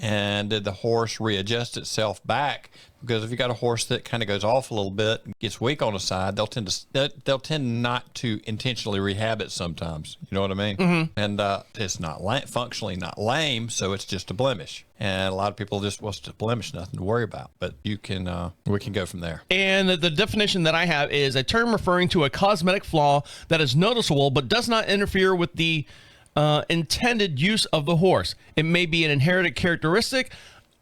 And did the horse readjust itself back? Because if you got a horse that kind of goes off a little bit, gets weak on the side, they'll tend not to intentionally rehab it sometimes. You know what I mean? Mm-hmm. And it's not functionally not lame, so it's just a blemish. And a lot of people just what's a blemish, nothing to worry about. But we can go from there. And the definition that I have is a term referring to a cosmetic flaw that is noticeable but does not interfere with the intended use of the horse. It may be an inherited characteristic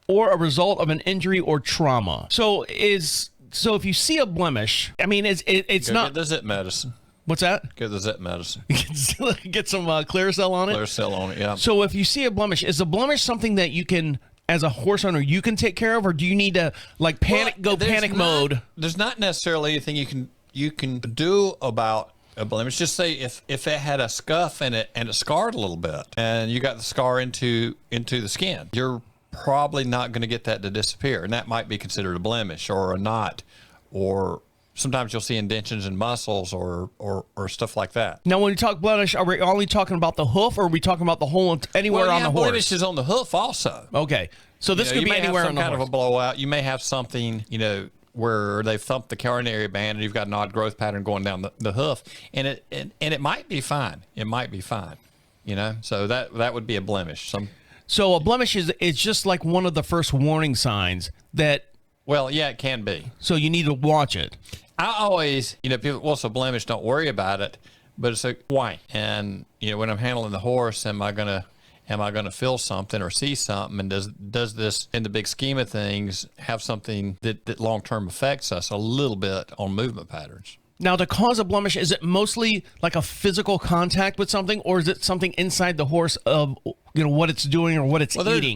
or a result of an injury or trauma. So if you see a blemish, I mean, it's not. Get the zip medicine. What's that? Get the zip medicine. Get some Clearasil on it. Clearasil on it, yeah. So if you see a blemish, is a blemish something that you can, as a horse owner, you can take care of, or do you need to panic mode? There's not necessarily anything you can do about a blemish. Just say if it had a scuff in it and it scarred a little bit, and you got the scar into the skin, you're probably not going to get that to disappear, and that might be considered a blemish or a knot, or sometimes you'll see indentions in muscles or stuff like that. Now, when you talk blemish, are we only talking about the hoof, or are we talking about the whole anywhere on the horse? Blemishes on the hoof also. Okay, so this could be anywhere on the horse. You may have some kind of a blowout. You may have something, where they've thumped the coronary band and you've got an odd growth pattern going down the hoof, and it might be fine. It might be fine, So that would be a blemish. So a blemish is just like one of the first warning signs that. Well, yeah, it can be. So you need to watch it. I always, people, well, it's a blemish, don't worry about it, but it's like, why? And, when I'm handling the horse, am I going to feel something or see something? And does this, in the big scheme of things, have something that long-term affects us a little bit on movement patterns? Now, to cause a blemish, is it mostly like a physical contact with something, or is it something inside the horse of what it's doing or what it's eating?